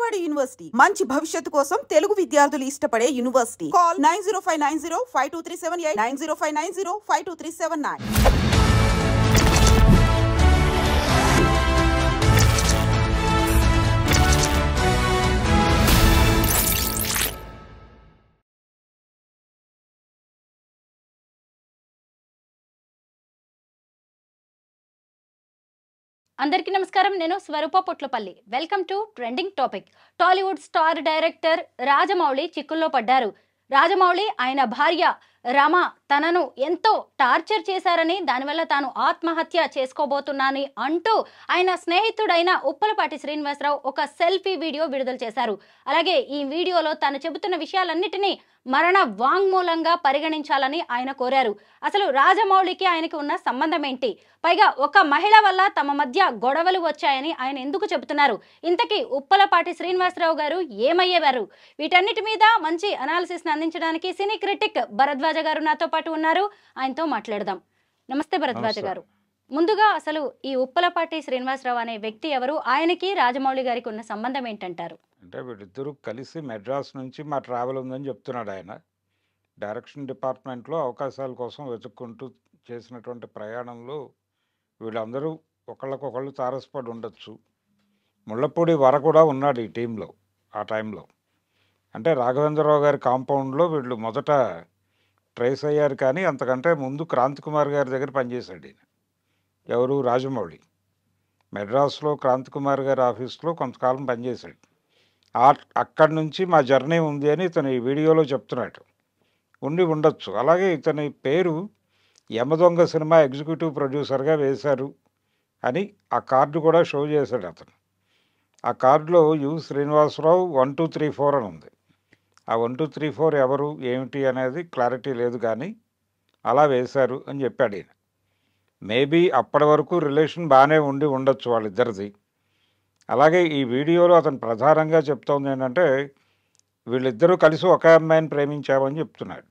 Vijayawada university మంచి భవిష్యత్తు కోసం తెలుగు విద్యార్థులు ఇష్టపడే యూనివర్సిటీ. కాల్ 9059052378 9059052379. అందరికీ నమస్కారం. నేను Swaroopa Potlapalli. Welcome to trending topic. Tollywood star director Rajamouli చిక్కుల్లో పడ్డారు. రాజమౌళి ఆయన భార్య రమ తనను ఎంతో టార్చర్ చేశారని, దానివల్ల తాను ఆత్మహత్య చేసుకోబోతున్నానని అంటూ ఆయన స్నేహితుడైన ఉప్పలపాటి శ్రీనివాసరావు ఒక సెల్ఫీ వీడియో విడుదల చేశారు. అలాగే ఈ వీడియోలో తాను చెబుతున్న విషయాలన్నిటినీ మరణ వాంగ్మూలంగా పరిగణించాలని ఆయన కోరారు. అసలు రాజమౌళికి ఆయనకి ఉన్న సంబంధం ఏంటి? పైగా ఒక మహిళ వల్ల తమ మధ్య గొడవలు వచ్చాయని ఆయన ఎందుకు చెబుతున్నారు? ఇంతకీ ఉప్పలపాటి శ్రీనివాసరావు గారు ఏమయ్యేవారు? వీటన్నిటి మీద మంచి అనాలిసిస్ అందించడానికి సినీ క్రిటిక్ భరద్వాజ గారు నాతో పాటు ఉన్నారు. ఆయనతో మాట్లాడదాం. నమస్తే భరద్వాజ గారు. ముందుగా అసలు ఈ ఉప్పలపాటి శ్రీనివాసరావు అనే వ్యక్తి ఎవరు? ఆయనకి రాజమౌళి గారికి ఉన్న సంబంధం ఏంటంటారు? అంటే వీళ్ళిద్దరూ కలిసి మెడ్రాస్ నుంచి మా ట్రావెల్ ఉందని చెప్తున్నాడు ఆయన. డైరెక్షన్ డిపార్ట్మెంట్లో అవకాశాల కోసం వెతుక్కుంటూ చేసినటువంటి ప్రయాణంలో వీళ్ళందరూ ఒకళ్ళకొకళ్ళు తారసపడి ఉండొచ్చు. ముళ్ళపూడి వర కూడా ఉన్నాడు ఈ టీంలో ఆ టైంలో. అంటే రాఘవేంద్రరావు గారి కాంపౌండ్లో వీళ్ళు మొదట ట్రేస్ అయ్యారు, కానీ అంతకంటే ముందు క్రాంతి కుమార్ గారి దగ్గర పనిచేశాడు ఈయన. ఎవరు? రాజమౌళి. మెడ్రాస్లో క్రాంతి కుమార్ గారి ఆఫీస్లో కొంతకాలం పనిచేశాడు. అక్కడి నుంచి మా జర్నీ ఉంది అని ఇతను ఈ వీడియోలో చెప్తున్నాడు. ఉండి ఉండొచ్చు. అలాగే ఇతని పేరు యమదొంగ సినిమా ఎగ్జిక్యూటివ్ ప్రొడ్యూసర్గా వేశారు అని ఆ కార్డు కూడా షో చేశాడు అతను. ఆ కార్డులో యు శ్రీనివాసరావు 1234 అని ఉంది. ఆ 1234 ఎవరు ఏమిటి అనేది క్లారిటీ లేదు, కానీ అలా వేశారు అని చెప్పాడు ఈయన. మేబీ అప్పటి వరకు రిలేషన్ బాగానే ఉండి ఉండొచ్చు వాళ్ళిద్దరిది. అలాగే ఈ వీడియోలో అతను ప్రధానంగా చెప్తోంది ఏంటంటే వీళ్ళిద్దరూ కలిసి ఒకే అమ్మాయిని ప్రేమించామని చెప్తున్నాడు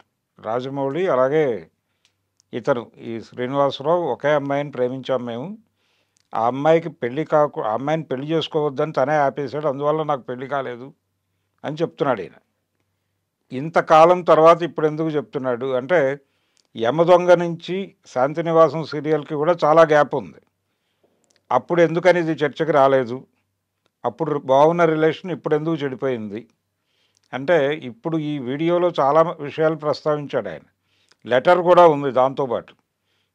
రాజమౌళి. అలాగే ఇతను ఈ శ్రీనివాసరావు ఒకే అమ్మాయిని ప్రేమించాం మేము. ఆ అమ్మాయికి ఆ అమ్మాయిని పెళ్లి చేసుకోవద్దని తనే ఆపేశాడు, అందువల్ల నాకు పెళ్లి కాలేదు అని చెప్తున్నాడు ఈయన. ఇంతకాలం తర్వాత ఇప్పుడు ఎందుకు చెప్తున్నాడు అంటే యమదొంగ నుంచి శాంతినివాసం సీరియల్కి కూడా చాలా గ్యాప్ ఉంది. అప్పుడు ఎందుకని ఇది చర్చకి రాలేదు? అప్పుడు బాగున్న రిలేషన్ ఇప్పుడు ఎందుకు చెడిపోయింది అంటే ఇప్పుడు ఈ వీడియోలో చాలా విషయాలు ప్రస్తావించాడు ఆయన. లెటర్ కూడా ఉంది దాంతోపాటు.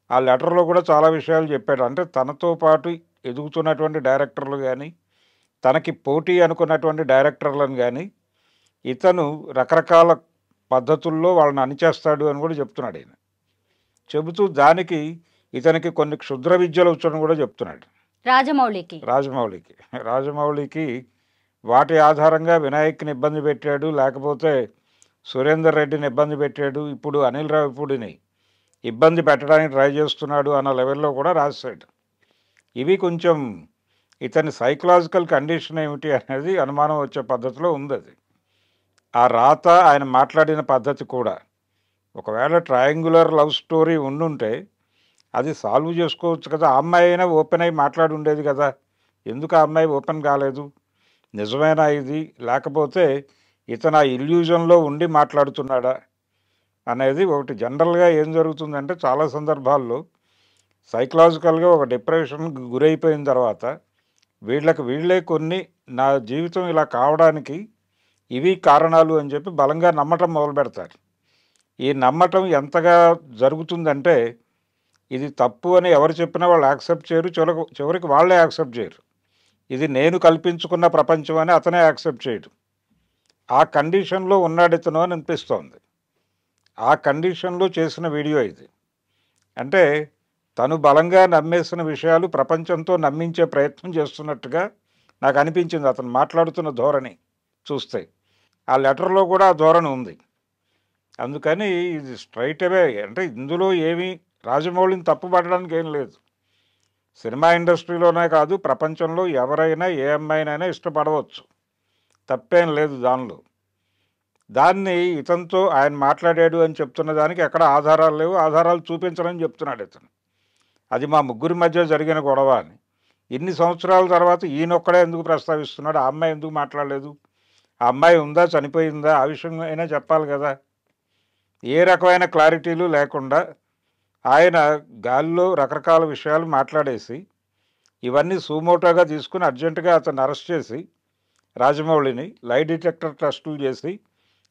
ఆ లెటర్లో కూడా చాలా విషయాలు చెప్పాడు. అంటే తనతో పాటు ఎదుగుతున్నటువంటి డైరెక్టర్లు కానీ, తనకి పోటీ అనుకున్నటువంటి డైరెక్టర్లను కానీ ఇతను రకరకాల పద్ధతుల్లో వాళ్ళని అణిచేస్తాడు అని కూడా చెప్తున్నాడు ఆయన. చెబుతూ దానికి ఇతనికి కొన్ని క్షుద్ర విద్యలు వచ్చని కూడా చెప్తున్నాడు రాజమౌళికి. వాటి ఆధారంగా వినాయక్ని ఇబ్బంది పెట్టాడు, లేకపోతే సురేందర్ రెడ్డిని ఇబ్బంది పెట్టాడు, ఇప్పుడు అనిల్ రావిపూడిని ఇబ్బంది పెట్టడానికి ట్రై చేస్తున్నాడు అన్న లెవెల్లో కూడా రాశాడు. ఇవి కొంచెం ఇతని సైకలాజికల్ కండిషన్ ఏమిటి అనేది అనుమానం వచ్చే పద్ధతిలో ఉంది అది. ఆ రాత, ఆయన మాట్లాడిన పద్ధతి కూడా. ఒకవేళ ట్రయాంగులర్ లవ్ స్టోరీ ఉండుంటే అది సాల్వ్ చేసుకోవచ్చు కదా. ఆ అమ్మాయి అయినా ఓపెన్ అయి మాట్లాడి ఉండేది కదా. ఎందుకు ఆ అమ్మాయి ఓపెన్ కాలేదు? నిజమేనా ఇది, లేకపోతే ఇతను ఆ ఇల్యూజన్లో ఉండి మాట్లాడుతున్నాడా అనేది ఒకటి. జనరల్గా ఏం జరుగుతుందంటే చాలా సందర్భాల్లో సైకలాజికల్గా ఒక డిప్రెషన్కి గురైపోయిన తర్వాత వీళ్ళే కొన్ని నా జీవితం ఇలా కావడానికి ఇవి కారణాలు అని చెప్పి బలంగా నమ్మటం మొదలు పెడతారు. ఈ నమ్మటం ఎంతగా జరుగుతుందంటే ఇది తప్పు అని ఎవరు చెప్పినా వాళ్ళు యాక్సెప్ట్ చేయరు, చివరికి వాళ్ళే యాక్సెప్ట్ చేయరు. ఇది నేను కల్పించుకున్న ప్రపంచం అని అతనే యాక్సెప్ట్ చేయడు. ఆ కండిషన్లో ఉన్నాడు ఇతను అని అనిపిస్తోంది. ఆ కండిషన్లో చేసిన వీడియో ఇది. అంటే తను బలంగా నమ్మేసిన విషయాలు ప్రపంచంతో నమ్మించే ప్రయత్నం చేస్తున్నట్టుగా నాకు అనిపించింది అతను మాట్లాడుతున్న ధోరణి చూస్తే. ఆ లెటర్లో కూడా ఆ ధోరణి ఉంది. అందుకని ఇది స్ట్రైట్ అవే అంటే ఇందులో ఏమీ రాజమౌళిని తప్పుపట్టడానికి ఏం లేదు. సినిమా ఇండస్ట్రీలోనే కాదు, ప్రపంచంలో ఎవరైనా ఏ అమ్మాయినైనా ఇష్టపడవచ్చు, తప్పేం లేదు దానిలో. దాన్ని ఇతనితో ఆయన మాట్లాడాడు అని చెప్తున్న దానికి ఎక్కడ ఆధారాలు లేవు, ఆధారాలు చూపించడని చెప్తున్నాడు ఇతను. అది మా ముగ్గురి మధ్య జరిగిన గొడవ అని. ఇన్ని సంవత్సరాల తర్వాత ఈయనొక్కడే ఎందుకు ప్రస్తావిస్తున్నాడు? ఆ అమ్మాయి ఎందుకు మాట్లాడలేదు? ఆ అమ్మాయి ఉందా, చనిపోయిందా? ఆ విషయం అయినా చెప్పాలి కదా. ఏ రకమైన క్లారిటీలు లేకుండా ఆయన గాలిలో రకరకాల విషయాలు మాట్లాడేసి ఇవన్నీ సుమోటోగా తీసుకుని అర్జెంటుగా అతన్ని అరెస్ట్ చేసి రాజమౌళిని లై డిటెక్టర్ టెస్టులు చేసి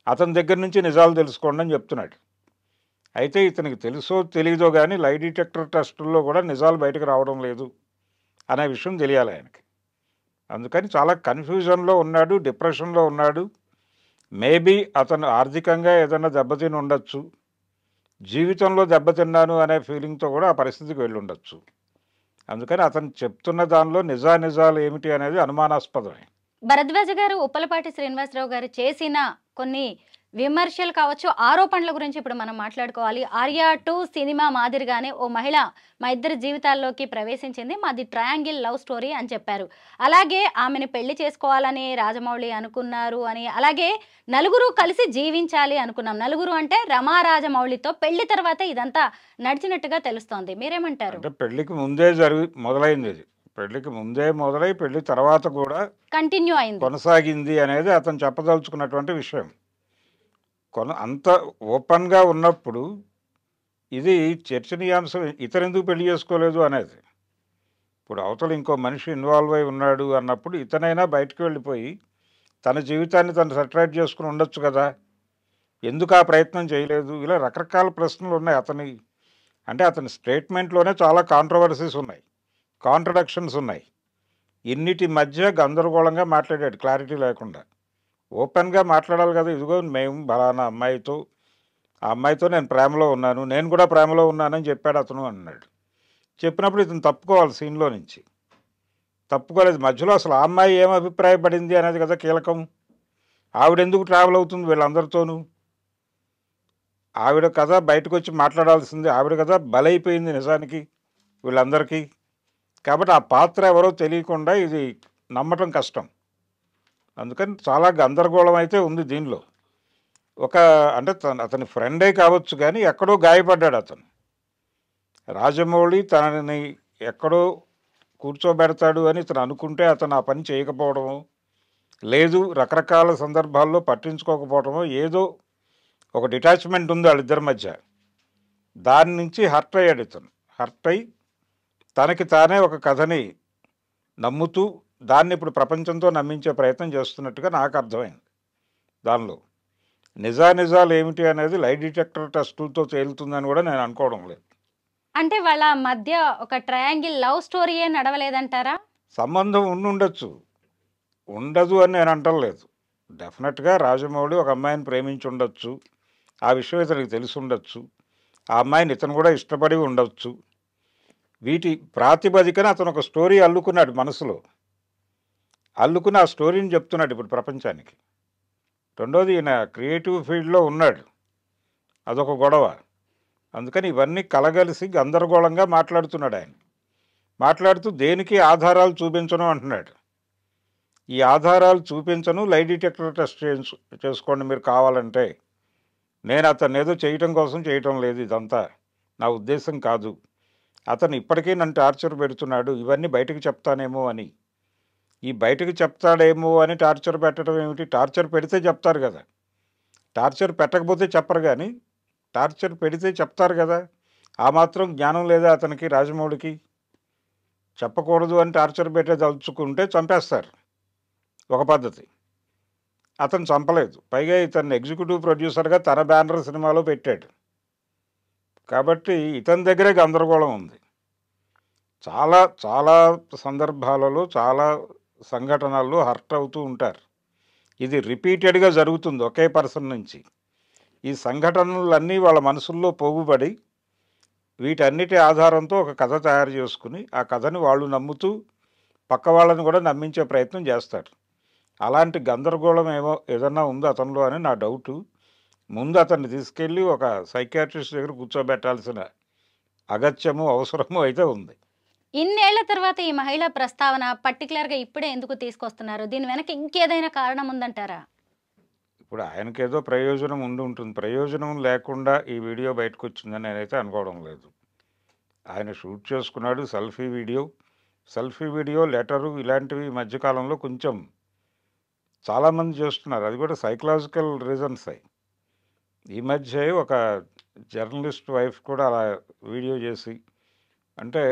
అతని దగ్గర నుంచి నిజాలు తెలుసుకోండి అని చెప్తున్నాడు. అయితే ఇతనికి తెలుసో తెలీదో కానీ లై డిటెక్టర్ టెస్టుల్లో కూడా నిజాలు బయటకు రావడం లేదు అనే విషయం తెలియాలి ఆయనకి. అందుకని చాలా కన్ఫ్యూజన్లో ఉన్నాడు, డిప్రెషన్లో ఉన్నాడు. మేబీ అతను ఆర్థికంగా ఏదైనా దెబ్బతిని ఉండొచ్చు, జీవితంలో దెబ్బతిన్నాను అనే ఫీలింగ్తో కూడా ఆ పరిస్థితికి వెళ్ళి ఉండొచ్చు. అందుకని అతను చెప్తున్న దానిలో నిజాలు ఏమిటి అనేది అనుమానాస్పదమే. భరద్వాజ గారు ఉప్పలపాటి శ్రీనివాసరావు గారు చేసిన కొన్ని విమర్శలు కావచ్చు, ఆరోపణల గురించి ఇప్పుడు మనం మాట్లాడుకోవాలి. ఆర్యా 2 సినిమా మాదిరిగానే ఓ మహిళ మా ఇద్దరి జీవితాల్లోకి ప్రవేశించింది, మాది ట్రయాంగిల్ లవ్ స్టోరీ అని చెప్పారు. అలాగే ఆమెను పెళ్లి చేసుకోవాలని రాజమౌళి అనుకున్నారు అని, అలాగే నలుగురు కలిసి జీవించాలి అనుకున్నాం. నలుగురు అంటే రమా రాజమౌళితో పెళ్లి తర్వాతే ఇదంతా నడిచినట్టుగా తెలుస్తోంది. మీరేమంటారు? అంటే పెళ్లికి ముందే మొదలైంది ఇది. పెళ్లికి ముందే మొదలై పెళ్లి తర్వాత కూడా కంటిన్యూ అయింది. కొనసాగింది అనేది అతను చెప్పదలుచుకున్నటువంటి విషయం. అంత ఓపెన్గా ఉన్నప్పుడు ఇది చర్చనీయాంశం. ఇతరెందుకు పెళ్లి చేసుకోలేదు అనేది. ఇప్పుడు అవతల ఇంకో మనిషి ఇన్వాల్వ్ అయి ఉన్నాడు అన్నప్పుడు ఇతనైనా బయటకు వెళ్ళిపోయి తన జీవితాన్ని తను సెటరేట్ చేసుకుని ఉండొచ్చు కదా. ఎందుకు ఆ ప్రయత్నం చేయలేదు? ఇలా రకరకాల ప్రశ్నలు ఉన్నాయి అతని స్టేట్మెంట్లోనే చాలా కాంట్రవర్సీస్ ఉన్నాయి, కాంట్రడక్షన్స్ ఉన్నాయి. ఇన్నిటి మధ్య గందరగోళంగా మాట్లాడాడు, క్లారిటీ లేకుండా. ఓపెన్గా మాట్లాడాలి కదా. ఇదిగో మేము బలానా ఆ అమ్మాయితో నేను ప్రేమలో ఉన్నాను, నేను కూడా ప్రేమలో ఉన్నానని చెప్పాడు అతను అన్నాడు. చెప్పినప్పుడు ఇతను తప్పుకోవాలి సీన్లో నుంచి. తప్పుకోలేదు. మధ్యలో అసలు ఆ అమ్మాయి ఏం అభిప్రాయపడింది అనేది కదా కీలకం. ఆవిడెందుకు ట్రావెల్ అవుతుంది వీళ్ళందరితోనూ? ఆవిడ కదా బయటకు వచ్చి మాట్లాడాల్సింది. ఆవిడ కదా బలైపోయింది నిజానికి వీళ్ళందరికీ. కాబట్టి ఆ పాత్ర ఎవరో తెలియకుండా ఇది నమ్మటం కష్టం. అందుకని చాలా గందరగోళం అయితే ఉంది దీనిలో. అతని ఫ్రెండే కావచ్చు కానీ ఎక్కడో గాయపడ్డాడు అతను. రాజమౌళి తనని ఎక్కడో కూర్చోబెడతాడు అని ఇతను అనుకుంటే అతను ఆ పని చేయకపోవడము, లేదు రకరకాల సందర్భాల్లో పట్టించుకోకపోవడము, ఏదో ఒక డిటాచ్మెంట్ ఉంది వాళ్ళిద్దరి మధ్య. దాని నుంచి హర్ట్ అయ్యాడు ఇతను. హర్ట్ అయి తనకి తానే ఒక కథని నమ్ముతూ దాన్ని ఇప్పుడు ప్రపంచంతో నమ్మించే ప్రయత్నం చేస్తున్నట్టుగా నాకు అర్థమైంది. దానిలో నిజాలు ఏమిటి అనేది లై డిటెక్టర్ టెస్టులతో తేలుతుందని కూడా నేను అనుకోవడం లేదు. అంటే వాళ్ళ మధ్య ఒక ట్రయాంగిల్ లవ్ స్టోరీయే నడవలేదంటారా? సంబంధం ఉండొచ్చు, ఉండదు అని నేను అంటలేదు. డెఫినెట్గా రాజమౌళి ఒక అమ్మాయిని ప్రేమించి ఉండొచ్చు, ఆ విషయం ఇతనికి తెలిసి ఉండొచ్చు, ఆ అమ్మాయిని ఇతను కూడా ఇష్టపడి ఉండొచ్చు. వీటి ప్రాతిపదికన అతను ఒక స్టోరీ అల్లుకున్నాడు మనసులో. అల్లుకుని ఆ స్టోరీని చెప్తున్నాడు ఇప్పుడు ప్రపంచానికి. రెండోది ఈయన క్రియేటివ్ ఫీల్డ్లో ఉన్నాడు, అదొక గొడవ. అందుకని ఇవన్నీ కలగలిసి గందరగోళంగా మాట్లాడుతున్నాడు ఆయన. మాట్లాడుతూ దేనికి ఆధారాలు చూపించను అంటున్నాడు. ఈ ఆధారాలు చూపించను, లై డిటెక్టర్ టెస్ట్ చేసుకోండి మీరు కావాలంటే. నేను అతన్ని ఏదో చేయటం కోసం చేయటం లేదు, ఇదంతా నా ఉద్దేశం కాదు. అతను ఇప్పటికీ నన్ను టార్చర్ పెడుతున్నాడు, ఇవన్నీ బయటకు చెప్తానేమో అని. ఈ బయటకు చెప్తాడేమో అని టార్చర్ పెట్టడం ఏమిటి? టార్చర్ పెడితే చెప్తారు కదా. టార్చర్ పెట్టకపోతే చెప్పరు, కానీ టార్చర్ పెడితే చెప్తారు కదా. ఆ మాత్రం జ్ఞానం లేదా అతనికి, రాజమౌళికి? చెప్పకూడదు అని టార్చర్ పెట్టే తలుచుకుంటే చంపేస్తారు, ఒక పద్ధతి. అతను చంపలేదు. పైగా ఇతన్ని ఎగ్జిక్యూటివ్ ప్రొడ్యూసర్గా తన బ్యానర్ సినిమాలో పెట్టాడు. కాబట్టి ఇతని దగ్గరే గందరగోళం ఉంది. చాలా చాలా సందర్భాలలో చాలా సంఘటనల్లో హర్ట్ అవుతూ ఉంటారు. ఇది రిపీటెడ్గా జరుగుతుంది ఒకే పర్సన్ నుంచి. ఈ సంఘటనలన్నీ వాళ్ళ మనసుల్లో పోగుబడి వీటన్నిటి ఆధారంతో ఒక కథ తయారు చేసుకుని ఆ కథని వాళ్ళు నమ్ముతూ పక్క వాళ్ళని కూడా నమ్మించే ప్రయత్నం చేస్తారు. అలాంటి గందరగోళం ఏదన్నా ఉందో అతనిలో అని నా డౌటు. ముందు అతన్ని తీసుకెళ్ళి ఒక సైకియాట్రిస్ట్ దగ్గర కూర్చోబెట్టాల్సిన అగత్యము అవసరము అయితే ఉంది. ఇన్నేళ్ల తర్వాత ఈ మహిళా ప్రస్తావన పర్టికులర్గా ఇప్పుడే ఎందుకు తీసుకొస్తున్నారు? దీని వెనక ఇంకేదైనా కారణం ఉందంటారా? ఇప్పుడు ఆయనకేదో ప్రయోజనం ఉంటుంది. ప్రయోజనం లేకుండా ఈ వీడియో బయటకు వచ్చిందని నేనైతే అనుకోవడం లేదు. ఆయన షూట్ చేసుకున్నాడు selfie video. Selfie video, letter ఇలాంటివి ఈ మధ్యకాలంలో కొంచెం చాలామంది చేస్తున్నారు. అది కూడా సైకలాజికల్ రీజన్స్ అయి. ఈ మధ్య ఒక జర్నలిస్ట్ వైఫ్ కూడా అలా వీడియో చేసి, అంటే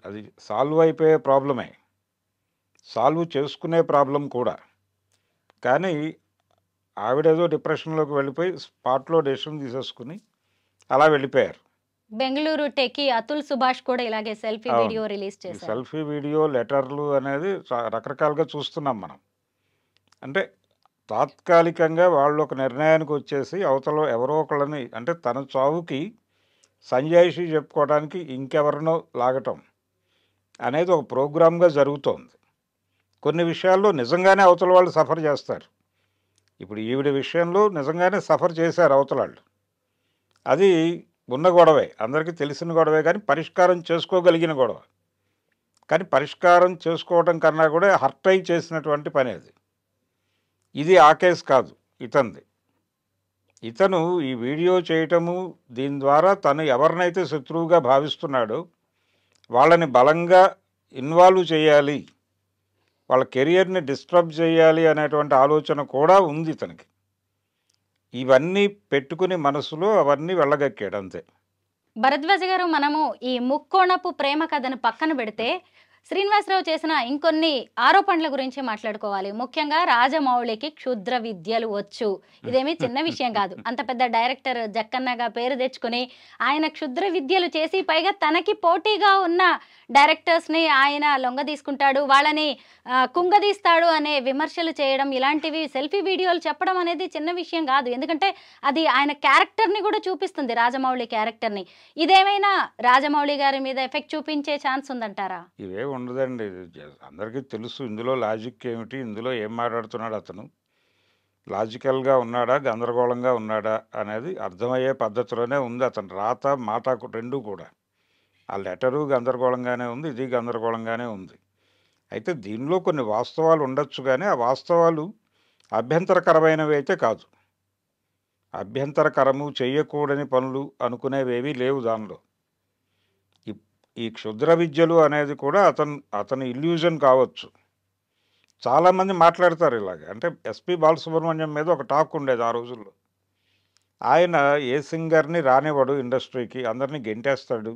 అది సాల్వ్ అయిపోయే ప్రాబ్లమే, సాల్వ్ చేసుకునే ప్రాబ్లం కూడా. కానీ ఆవిడేదో డిప్రెషన్లోకి వెళ్ళిపోయి స్పాట్లో డెసిషన్ తీసేసుకుని అలా వెళ్ళిపోయారు. బెంగళూరు టెకీ అతుల్ సుభాష్ కూడా ఇలాగే సెల్ఫీ వీడియో రిలీజ్ ఈ చేశారు. సెల్ఫీ వీడియో, లెటర్లు అనేది రకరకాలుగా చూస్తున్నాం మనం. అంటే తాత్కాలికంగా వాళ్ళు ఒక నిర్ణయానికి వచ్చేసి అవతల ఎవరో ఒకళ్ళని, అంటే తన చావుకి సంజాయిషి చెప్పుకోవడానికి ఇంకెవరినో లాగటం అనేది ఒక ప్రోగ్రామ్గా జరుగుతోంది. కొన్ని విషయాల్లో నిజంగానే అవతల వాళ్ళు సఫర్ చేస్తారు. ఇప్పుడు ఈవిడ విషయంలో నిజంగానే సఫర్ చేశారు అవతల వాళ్ళు. అది ఉన్న గొడవే, అందరికీ తెలిసిన గొడవే, కానీ పరిష్కారం చేసుకోగలిగిన గొడవ. కానీ పరిష్కారం చేసుకోవడం కన్నా కూడా హర్ట్ అయి చేసినటువంటి పని అది. ఇది ఆ కేసు కాదు, ఇతనిది. ఇతను ఈ వీడియో చేయటము, దీని ద్వారా తను ఎవరినైతే శత్రువుగా భావిస్తున్నాడో వాళ్ళని బలంగా ఇన్వాల్వ్ చేయాలి, వాళ్ళ కెరియర్ని డిస్టర్బ్ చేయాలి అనేటువంటి ఆలోచన కూడా ఉంది ఇతనికి. ఇవన్నీ పెట్టుకుని మనసులో అవన్నీ వెళ్ళగక్కాడు అంతే. భరద్వాజ గారు, మనము ఈ ముక్కోణపు ప్రేమ కథను పక్కన పెడితే శ్రీనివాసరావు చేసిన ఇంకొన్ని ఆరోపణల గురించి మాట్లాడుకోవాలి. ముఖ్యంగా రాజమౌళికి క్షుద్ర విద్యలు వచ్చు. ఇదేమీ చిన్న విషయం కాదు. అంత పెద్ద డైరెక్టర్ జక్కన్నగా పేరు తెచ్చుకుని ఆయన క్షుద్ర విద్యలు చేసి పైగా తనకి పోటీగా ఉన్న డైరెక్టర్స్ని ఆయన లొంగ తీసుకుంటాడు, వాళ్ళని కుంగదీస్తాడు అనే విమర్శలు చేయడం, ఇలాంటివి సెల్ఫీ వీడియోలు చెప్పడం అనేది చిన్న విషయం కాదు. ఎందుకంటే అది ఆయన క్యారెక్టర్ని కూడా చూపిస్తుంది, రాజమౌళి క్యారెక్టర్ని. ఇదేమైనా రాజమౌళి గారి మీద ఎఫెక్ట్ చూపించే ఛాన్స్ ఉందంటారా? ఇవే ఉండదండి, అందరికీ తెలుసు ఇందులో లాజిక్ ఏమిటి, ఇందులో ఏం మాట్లాడుతున్నాడు అతను, లాజికల్గా ఉన్నాడా గందరగోళంగా ఉన్నాడా అనేది అర్థమయ్యే పద్ధతిలోనే ఉంది. అతను రాత మాట రెండూ కూడా, ఆ లెటరు గందరగోళంగానే ఉంది, ఇది గందరగోళంగానే ఉంది. అయితే దీనిలో కొన్ని వాస్తవాలు ఉండొచ్చు, కానీ ఆ వాస్తవాలు అభ్యంతరకరమైనవి అయితే కాదు. అభ్యంతరకరము, చేయకూడని పనులు అనుకునేవేవీ లేవు దానిలో. ఈ క్షుద్ర విద్యలు అనేది కూడా అతని ఇల్యూజన్ కావచ్చు. చాలామంది మాట్లాడతారు ఇలాగ. అంటే ఎస్పి బాలసుబ్రహ్మణ్యం మీద ఒక టాక్ ఉండేది ఆ రోజుల్లో. ఆయన ఏ సింగర్ని రానివ్వడు ఇండస్ట్రీకి, అందరినీ గెంటేస్తాడు,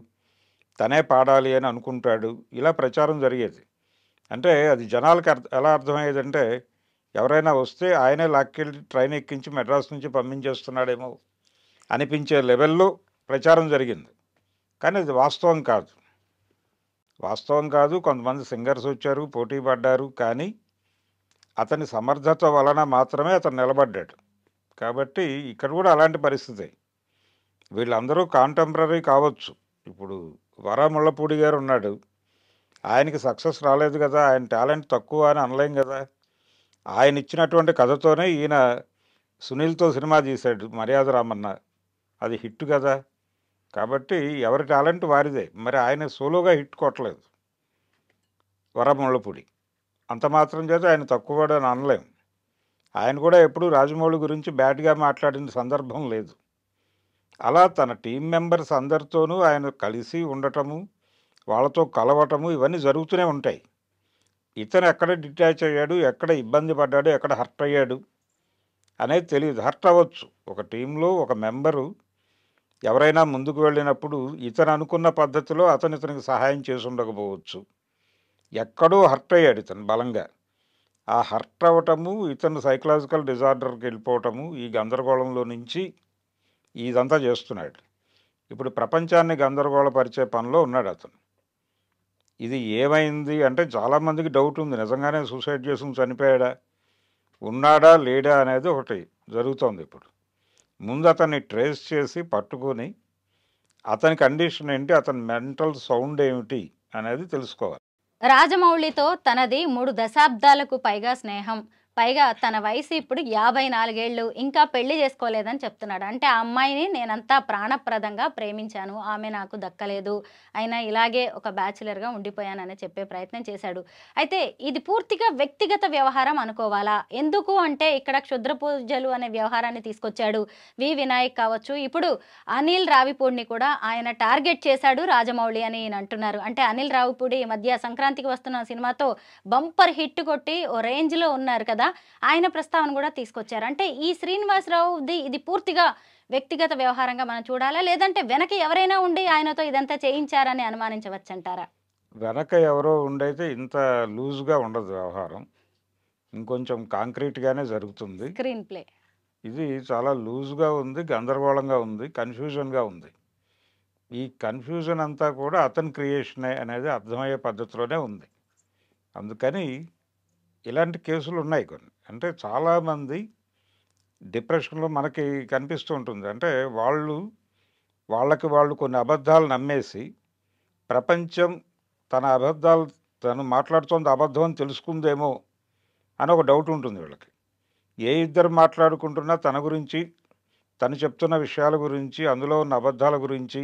తనే పాడాలి అని అనుకుంటాడు, ఇలా ప్రచారం జరిగేది. అంటే అది జనాలకు ఎలా అర్థమయ్యేదంటే, ఎవరైనా వస్తే ఆయనే లాక్కెళ్ళి ట్రైన్ ఎక్కించి మెడ్రాస్ నుంచి పంపించేస్తున్నాడేమో అనిపించే లెవెల్లో ప్రచారం జరిగింది. కానీ అది వాస్తవం కాదు. కొంతమంది సింగర్స్ వచ్చారు, పోటీ పడ్డారు, కానీ అతని సమర్థత వలన మాత్రమే అతను నిలబడ్డాడు. కాబట్టి ఇక్కడ కూడా అలాంటి పరిస్థితి. వీళ్ళందరూ కాంటెంపరీ కావచ్చు. ఇప్పుడు వరముళ్ళపూడి గారు ఉన్నాడు, ఆయనకి సక్సెస్ రాలేదు కదా, ఆయన టాలెంట్ తక్కువ అని అనలేం కదా. ఆయన ఇచ్చినటువంటి కథతోనే ఈయన సునీల్తో సినిమా తీశాడు, మర్యాద రామన్న, అది హిట్ కదా. కాబట్టి ఎవరి టాలెంట్ వారిదే. మరి ఆయన సోలోగా హిట్ కొట్టలేదు వరముళ్ళపూడి, అంత మాత్రం చేత ఆయన తక్కువ అని అనలేం. ఆయన కూడా ఎప్పుడూ రాజమౌళి గురించి బ్యాడ్గా మాట్లాడిన సందర్భం లేదు. అలా తన టీం మెంబర్స్ అందరితోనూ ఆయన కలిసి ఉండటము, వాళ్ళతో కలవటము, ఇవన్నీ జరుగుతూనే ఉంటాయి. ఇతను ఎక్కడ డిటాచ్ అయ్యాడు, ఎక్కడ ఇబ్బంది పడ్డాడు, ఎక్కడ హర్ట్ అయ్యాడు అనేది తెలియదు. హర్ట్ అవ్వచ్చు ఒక టీంలో ఒక మెంబరు. ఎవరైనా ముందుకు వెళ్ళినప్పుడు ఇతను అనుకున్న పద్ధతిలో ఇతనికి సహాయం చేసి ఉండకపోవచ్చు. ఎక్కడో హర్ట్ అయ్యాడు ఇతను బలంగా. ఆ హర్ట్ అవ్వటము, ఇతను సైకలాజికల్ డిజార్డర్కి వెళ్ళిపోవటము, ఈ గందరగోళంలో నుంచి ఇదంతా చేస్తున్నాడు. ఇప్పుడు ప్రపంచాన్ని గందరగోళపరిచే పనిలో ఉన్నాడు అతను. ఇది ఏమైంది అంటే చాలామందికి డౌట్ ఉంది, నిజంగానే సూసైడ్ చేసుకుని చనిపోయాడా, ఉన్నాడా లేడా అనేది ఒకటి జరుగుతోంది. ఇప్పుడు ముందు అతన్ని ట్రేస్ చేసి పట్టుకొని అతని కండిషన్ ఏంటి, అతని మెంటల్ సౌండ్ ఏమిటి అనేది తెలుసుకోవాలి. రాజమౌళితో తనది 3 దశాబ్దాలకు పైగా స్నేహం, పైగా తన వయసు ఇప్పుడు 54 ఏళ్ళు, ఇంకా పెళ్లి చేసుకోలేదని చెప్తున్నాడు. అంటే ఆ అమ్మాయిని నేనంతా ప్రాణప్రదంగా ప్రేమించాను, ఆమె నాకు దక్కలేదు, అయినా ఇలాగే ఒక బ్యాచులర్గా ఉండిపోయానని చెప్పే ప్రయత్నం చేశాడు. అయితే ఇది పూర్తిగా వ్యక్తిగత వ్యవహారం అనుకోవాలా? ఎందుకు అంటే ఇక్కడ క్షుద్ర పూజలు అనే వ్యవహారాన్ని తీసుకొచ్చాడు వినాయక్ కావచ్చు. ఇప్పుడు అనిల్ రావిపూడిని కూడా ఆయన టార్గెట్ చేశాడు రాజమౌళి అని ఈయన అంటున్నారు. అంటే అనిల్ రావిపూడి ఈ మధ్య సంక్రాంతికి వస్తున్న సినిమాతో బంపర్ హిట్ కొట్టి ఓ రేంజ్లో ఉన్నారు కదా, ఆయన ప్రస్తావన కూడా తీసుకొచ్చారు. అంటే ఈ శ్రీనివాసరావుది ఇది పూర్తిగా వ్యక్తిగత వ్యవహారంగా మనం చూడాలా, లేదంటే వెనక ఎవరైనా ఉండి ఆయనతో ఇదంతా చేయించారని అనుమానించవచ్చంటారా? వెనక ఎవరో ఉండైతే ఇంత లూజ్గా ఉండదు వ్యవహారం, ఇంకొంచెం కాంక్రీట్గానే జరుగుతుంది. స్క్రీన్ ప్లే ఇది చాలా లూజ్గా ఉంది, గందరగోళంగా ఉంది, కన్ఫ్యూజన్గా ఉంది. ఈ కన్ఫ్యూజన్ అంతా కూడా అతని క్రియేషనే అనేది అర్థమయ్యే పద్ధతిలోనే ఉంది. అందుకని ఇలాంటి కేసులు ఉన్నాయి కొన్ని. అంటే చాలామంది డిప్రెషన్లో మనకి కనిపిస్తూ ఉంటుంది. అంటే వాళ్ళకి వాళ్ళు కొన్ని అబద్ధాలు నమ్మేసి ప్రపంచం తను మాట్లాడుతోంది అబద్ధం అని తెలుసుకుందేమో అని ఒక డౌట్ ఉంటుంది వీళ్ళకి. ఏ ఇద్దరు మాట్లాడుకుంటున్నా తన గురించి, తను చెప్తున్న విషయాల గురించి, అందులో ఉన్న అబద్ధాల గురించి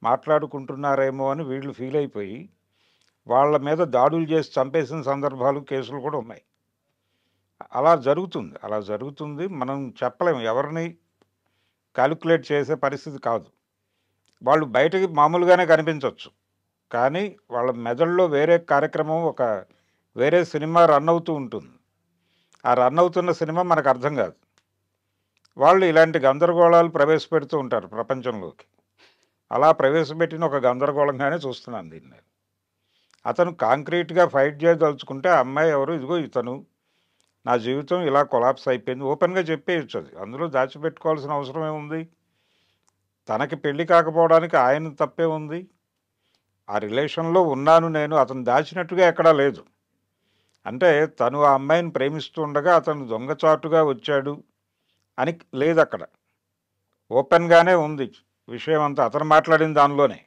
మాట్లాడుకుంటున్నారేమో అని వీళ్ళు ఫీల్ అయిపోయి వాళ్ళ మీద దాడులు చేసి చంపేసిన సందర్భాలు, కేసులు కూడా ఉన్నాయి. అలా జరుగుతుంది. మనం చెప్పలేము, ఎవరిని క్యాలిక్యులేట్ చేసే పరిస్థితి కాదు. వాళ్ళు బయటకి మామూలుగానే కనిపించవచ్చు, కానీ వాళ్ళ మెదడులో వేరే కార్యక్రమం, వేరే సినిమా రన్ అవుతూ ఉంటుంది. ఆ రన్ అవుతున్న సినిమా మనకు అర్థం కాదు. వాళ్ళు ఇలాంటి గందరగోళాలు ప్రవేశపెడుతూ ఉంటారు ప్రపంచంలోకి. అలా ప్రవేశపెట్టిన ఒక గందరగోళంగానే చూస్తున్నాను దీన్ని. అతను కాంక్రీట్గా ఫైట్ చేయదలుచుకుంటే ఆ అమ్మాయి ఎవరు, ఇదిగో ఇతను, నా జీవితం ఇలా కొలాప్స్ అయిపోయింది, ఓపెన్గా చెప్పేయచ్చు. అది అందులో దాచిపెట్టుకోవాల్సిన అవసరం ఏముంది? తనకి పెళ్లి కాకపోవడానికి ఆయన తప్పే ఉంది? ఆ రిలేషన్లో ఉన్నాను నేను, అతను దాచినట్టుగా ఎక్కడా లేదు. అంటే తను ఆ అమ్మాయిని ప్రేమిస్తూ ఉండగా అతను దొంగచాటుగా వచ్చాడు అని లేదు అక్కడ. ఓపెన్గానే ఉంది విషయం అంతా. అతను మాట్లాడిన దానిలోనే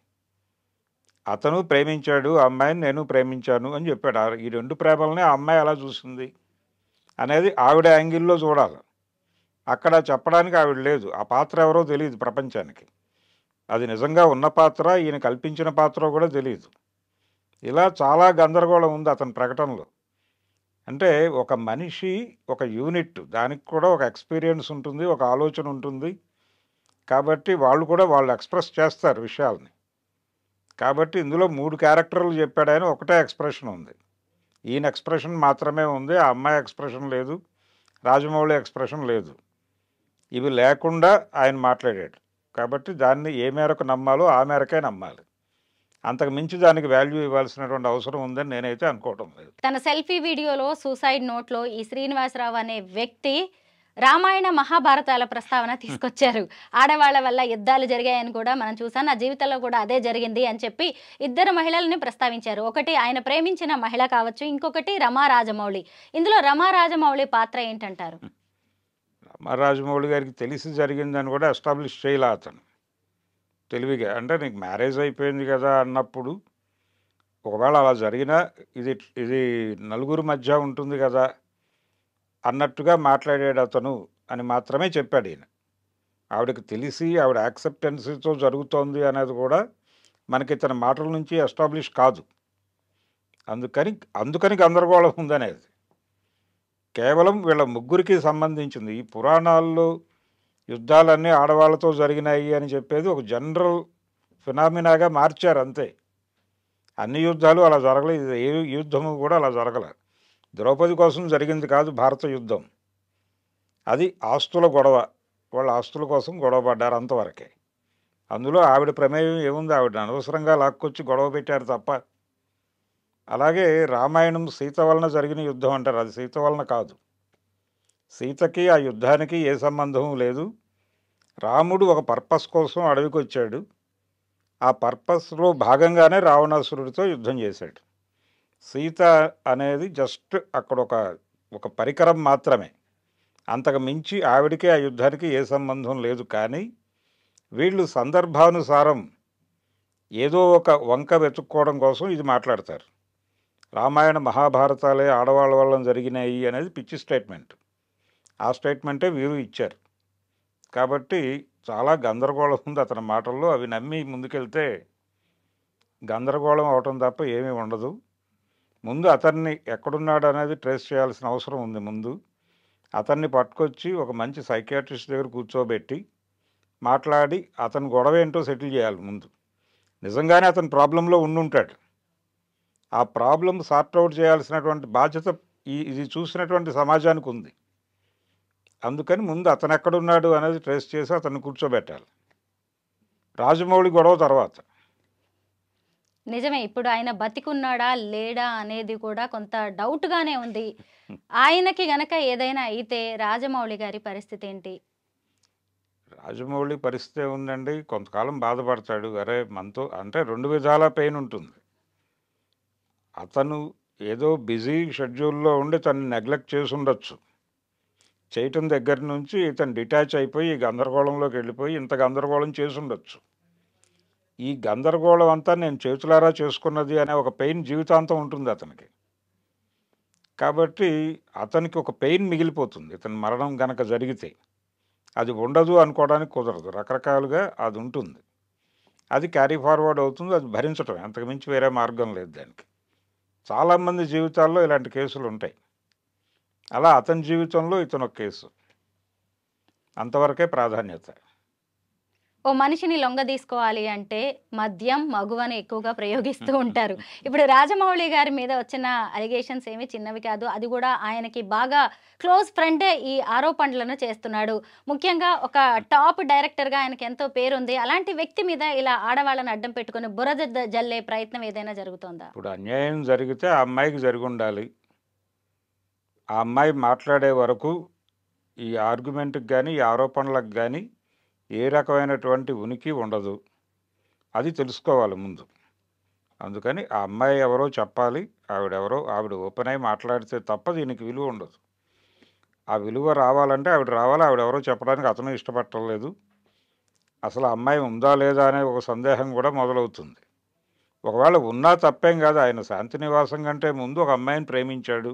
అతను ప్రేమించాడు ఆ అమ్మాయిని, నేను ప్రేమించాను అని చెప్పాడు. ఈ రెండు ప్రేమలనే ఆ అమ్మాయి ఎలా చూసింది అనేది ఆవిడ యాంగిల్లో చూడాలి. అక్కడ చెప్పడానికి ఆవిడ లేదు. ఆ పాత్ర ఎవరో తెలియదు ప్రపంచానికి. అది నిజంగా ఉన్న పాత్ర, ఈయన కల్పించిన పాత్ర కూడా తెలియదు. ఇలా చాలా గందరగోళం ఉంది అతని ప్రకటనలో. అంటే ఒక మనిషి, ఒక యూనిట్, దానికి కూడా ఒక ఎక్స్పీరియన్స్ ఉంటుంది, ఒక ఆలోచన ఉంటుంది. కాబట్టి వాళ్ళు ఎక్స్ప్రెస్ చేస్తారు విషయాల్ని. కాబట్టి ఇందులో 3 క్యారెక్టర్లు చెప్పాడు ఆయన, ఒకటే ఎక్స్ప్రెషన్ ఉంది. ఈయన ఎక్స్ప్రెషన్ మాత్రమే ఉంది, ఆ అమ్మాయి ఎక్స్ప్రెషన్ లేదు, రాజమౌళి ఎక్స్ప్రెషన్ లేదు. ఇవి లేకుండా ఆయన మాట్లాడాడు. కాబట్టి దాన్ని ఏ మేరకు నమ్మాలో ఆ మేరకే నమ్మాలి. అంతకు మించి దానికి వాల్యూ ఇవ్వాల్సినటువంటి అవసరం ఉందని నేనైతే అనుకోవటం లేదు. తన సెల్ఫీ వీడియోలో, సూసైడ్ నోట్లో ఈ శ్రీనివాసరావు అనే వ్యక్తి రామాయణ మహాభారతాల ప్రస్తావన తీసుకొచ్చారు. ఆడవాళ్ల వల్ల యుద్ధాలు జరిగాయని కూడా మనం చూసాం, నా జీవితంలో కూడా అదే జరిగింది అని చెప్పి 2 మహిళల్ని ప్రస్తావించారు. ఒకటి ఆయన ప్రేమించిన మహిళ కావచ్చు, ఇంకొకటి రమా రాజమౌళి. ఇందులో రమా రాజమౌళి పాత్ర ఏంటంటారు? రమా రాజమౌళి గారికి తెలిసి జరిగిందని కూడా ఎస్టాబ్లిష్ చేయాల అతను తెలివిగా. అంటే నీకు మ్యారేజ్ అయిపోయింది కదా అన్నప్పుడు, ఒకవేళ అలా జరిగినా ఇది నలుగురు మధ్య ఉంటుంది కదా అన్నట్టుగా మాట్లాడాడు అతను అని మాత్రమే చెప్పాడు ఈయన. ఆవిడకి తెలిసి ఆవిడ యాక్సెప్టెన్సీతో జరుగుతోంది అనేది కూడా మనకి ఇతని మాటల నుంచి ఎస్టాబ్లిష్ కాదు. అందుకని గందరగోళం ఉందనేది కేవలం వీళ్ళ ముగ్గురికి సంబంధించింది. ఈ పురాణాల్లో యుద్ధాలన్నీ ఆడవాళ్ళతో జరిగినాయి అని చెప్పేది ఒక జనరల్ ఫినామినాగా మార్చారు అంతే. అన్ని యుద్ధాలు అలా జరగలేదు, ఏ యుద్ధము కూడా అలా జరగలేదు. ద్రౌపది కోసం జరిగింది కాదు భారత యుద్ధం, అది ఆస్తుల గొడవ. వాళ్ళ ఆస్తుల కోసం గొడవ పడ్డారు అంతవరకే. అందులో ఆవిడ ప్రమేయం ఏముంది? ఆవిడ అనవసరంగా లాక్కొచ్చి గొడవ పెట్టారు తప్ప. అలాగే రామాయణం సీత వలన జరిగిన యుద్ధం అంటారు, అది సీత వలన కాదు. సీతకి ఆ యుద్ధానికి ఏ సంబంధం లేదు. రాముడు ఒక పర్పస్ కోసం అడవికి వచ్చాడు, ఆ పర్పస్లో భాగంగానే రావణాసురుడితో యుద్ధం చేశాడు. సీత అనేది జస్ట్ అక్కడ ఒక పరికరం మాత్రమే, అంతకు మించి ఆవిడికి ఆ యుద్ధానికి ఏ సంబంధం లేదు. కానీ వీళ్ళు సందర్భానుసారం ఏదో ఒక వంక వెతుక్కోవడం కోసం ఇది మాట్లాడతారు. రామాయణ మహాభారతాలే ఆడవాళ్ళ వల్ల జరిగినాయి అనేది పిచ్చి స్టేట్మెంట్. ఆ స్టేట్మెంటే వీరు ఇచ్చారు. కాబట్టి చాలా గందరగోళం ఉంది అతని మాటల్లో. అవి నమ్మి ముందుకెళ్తే గందరగోళం అవటం తప్ప ఏమీ ఉండదు. ముందు అతన్ని ఎక్కడున్నాడు అనేది ట్రేస్ చేయాల్సిన అవసరం ఉంది. ముందు అతన్ని పట్టుకొచ్చి ఒక మంచి సైకియాట్రిస్ట్ దగ్గర కూర్చోబెట్టి మాట్లాడి అతని గొడవ ఏంటో సెటిల్ చేయాలి ముందు. నిజంగానే అతని ప్రాబ్లంలో ఉండుంటాడు. ఆ ప్రాబ్లం సార్ట్ అవుట్ చేయాల్సినటువంటి బాధ్యత ఇది చూసినటువంటి సమాజానికి ఉంది. అందుకని ముందు అతను ఎక్కడున్నాడు అనేది ట్రేస్ చేసి అతన్ని కూర్చోబెట్టాలి. రాజమౌళి గొడవ తర్వాత. నిజమే, ఇప్పుడు ఆయన బతికున్నాడా లేడా అనేది కూడా కొంత డౌట్గానే ఉంది. ఆయనకి గనక ఏదైనా అయితే రాజమౌళి గారి పరిస్థితి ఏంటి? రాజమౌళి పరిస్థితి ఉందండి, కొంతకాలం బాధపడతాడు. అరే మనతో అంటే 2 విధాల పెయిన్ ఉంటుంది. అతను ఏదో బిజీ షెడ్యూల్లో ఉండి తను నెగ్లెక్ట్ చేసి ఉండొచ్చు. చేయటం దగ్గర నుంచి ఇతను డిటాచ్ అయిపోయి ఈ గందరగోళంలోకి వెళ్ళిపోయి ఇంత గందరగోళం చేసి ఉండొచ్చు. ఈ గందరగోళం అంతా నేను చేతులారా చేసుకున్నది అనే ఒక పెయిన్ జీవితాంతం ఉంటుంది అతనికి. కాబట్టి అతనికి ఒక పెయిన్ మిగిలిపోతుంది. ఇతని మరణం గనక జరిగితే అది ఉండదు అనుకోవడానికి కుదరదు. రకరకాలుగా అది ఉంటుంది. అది క్యారీ ఫార్వర్డ్ అవుతుంది. అది భరించటం, అంతకుమించి వేరే మార్గం లేదు దానికి. చాలామంది జీవితాల్లో ఇలాంటి కేసులు ఉంటాయి. అలా అతని జీవితంలో ఇతను ఒక కేసు. అంతవరకే ప్రాధాన్యత. ఓ మనిషిని లొంగ తీసుకోవాలి అంటే మద్యం, మగువని ఎక్కువగా ప్రయోగిస్తూ ఉంటారు. ఇప్పుడు రాజమౌళి గారి మీద వచ్చిన అలిగేషన్స్ ఏమి చిన్నవి కాదు. అది కూడా ఆయనకి బాగా క్లోజ్ ఫ్రెండే ఈ ఆరోపణలను చేస్తున్నాడు. ముఖ్యంగా ఒక టాప్ డైరెక్టర్గా ఆయనకి ఎంతో పేరుంది. అలాంటి వ్యక్తి మీద ఇలా ఆడవాళ్ళని అడ్డం పెట్టుకుని బురద జల్లే ప్రయత్నం ఏదైనా జరుగుతోందా? ఇప్పుడు అన్యాయం జరిగితే ఆ అమ్మాయికి జరిగి ఉండాలి. ఆ అమ్మాయి మాట్లాడే వరకు ఈ ఆర్గ్యుమెంట్కి కానీ ఈ ఆరోపణలకు కానీ ఏ రకమైనటువంటి ఉనికి ఉండదు. అది తెలుసుకోవాలి ముందు. అందుకని ఆ అమ్మాయి ఎవరో చెప్పాలి. ఆవిడ ఓపెన్ అయి మాట్లాడితే తప్ప దీనికి విలువ ఉండదు. ఆ విలువ రావాలంటే ఆవిడ రావాలి. ఆవిడెవరో చెప్పడానికి అతను ఇష్టపడటం లేదు. అసలు ఆ అమ్మాయి ఉందా లేదా అనే ఒక సందేహం కూడా మొదలవుతుంది. ఒకవేళ ఉన్నా తప్పేం కాదు. ఆయన శాంతి నివాసం కంటే ముందు ఒక అమ్మాయిని ప్రేమించాడు.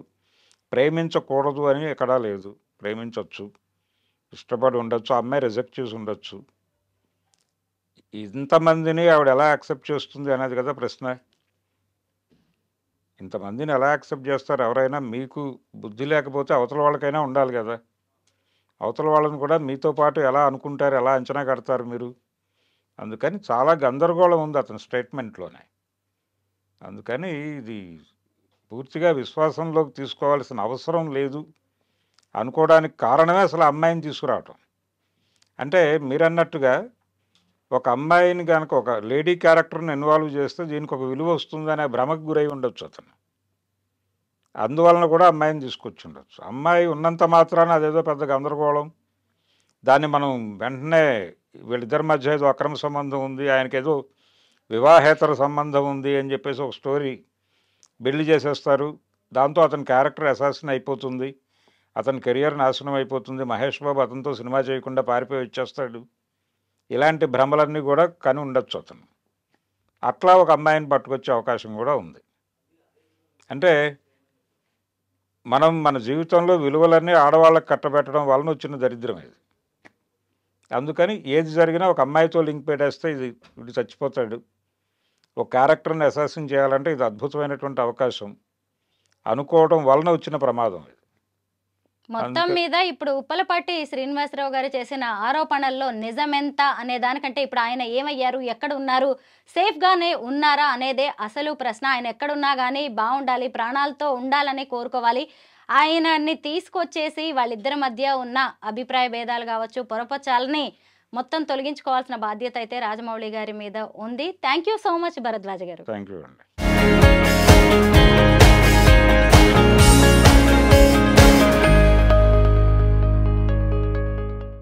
ప్రేమించకూడదు అని ఎక్కడా లేదు. ప్రేమించవచ్చు, ఇష్టపడి ఉండొచ్చు. ఆ అమ్మాయి రిజెక్ట్ చేసి ఉండొచ్చు. ఇంతమందిని ఆవిడ ఎలా యాక్సెప్ట్ చేస్తుంది అనేది కదా ప్రశ్న. ఇంతమందిని ఎలా యాక్సెప్ట్ చేస్తారు ఎవరైనా? మీకు బుద్ధి లేకపోతే అవతల వాళ్ళకైనా ఉండాలి కదా. అవతల వాళ్ళని కూడా మీతో పాటు ఎలా అనుకుంటారు, ఎలా అంచనా కడతారు మీరు? అందుకని చాలా గందరగోళం ఉంది అతని స్టేట్మెంట్లోనే. అందుకని ఇది పూర్తిగా విశ్వాసంలోకి తీసుకోవాల్సిన అవసరం లేదు అనుకోవడానికి కారణమే అసలు అమ్మాయిని తీసుకురావటం. అంటే మీరన్నట్టుగా ఒక అమ్మాయిని కనుక ఒక లేడీ క్యారెక్టర్ని ఇన్వాల్వ్ చేస్తే దీనికి ఒక విలువ వస్తుందనే భ్రమకు గురై ఉండొచ్చు అతను. అందువలన కూడా అమ్మాయిని తీసుకొచ్చి ఉండొచ్చు. అమ్మాయి ఉన్నంత మాత్రాన అదేదో పెద్ద గందరగోళం. దాన్ని మనం వెంటనే వీళ్ళిద్దరి మధ్య ఏదో అక్రమ సంబంధం ఉంది, ఆయనకేదో వివాహేతర సంబంధం ఉంది అని చెప్పేసి ఒక స్టోరీ బిల్డ్ చేసేస్తారు. దాంతో అతని క్యారెక్టర్ అసాసిన్ అయిపోతుంది. అతని కెరియర్ నాశనం అయిపోతుంది. మహేష్ బాబు అతనితో సినిమా చేయకుండా పారిపోయి వచ్చేస్తాడు. ఇలాంటి భ్రమలన్నీ కూడా కని ఉండొచ్చు అతను. అట్లా ఒక అమ్మాయిని పట్టుకొచ్చే అవకాశం కూడా ఉంది. అంటే మనం మన జీవితంలో విలువలన్నీ ఆడవాళ్ళకి కట్టబెట్టడం వలన వచ్చిన దరిద్రం ఇది. అందుకని ఏది జరిగినా ఒక అమ్మాయితో లింక్ పెట్టేస్తే ఇది చచ్చిపోతాడు. ఒక క్యారెక్టర్ని అసాసిన్ చేయాలంటే ఇది అద్భుతమైనటువంటి అవకాశం అనుకోవడం వలన వచ్చిన ప్రమాదం ఇది. మొత్తం మీద ఇప్పుడు ఉప్పలపాటి శ్రీనివాసరావు గారు చేసిన ఆరోపణల్లో నిజమెంత అనే దానికంటే ఇప్పుడు ఆయన ఏమయ్యారు, ఎక్కడ ఉన్నారు, సేఫ్గానే ఉన్నారా అనేదే అసలు ప్రశ్న. ఆయన ఎక్కడున్నా కానీ బాగుండాలి, ప్రాణాలతో ఉండాలని కోరుకోవాలి. ఆయనని తీసుకొచ్చేసి వాళ్ళిద్దరి మధ్య ఉన్న అభిప్రాయ భేదాలు కావచ్చు, పొరపచాలని మొత్తం తొలగించుకోవాల్సిన బాధ్యత అయితే రాజమౌళి గారి మీద ఉంది. Thank you so much Bharadwaj గారు. థ్యాంక్ యూ అండి.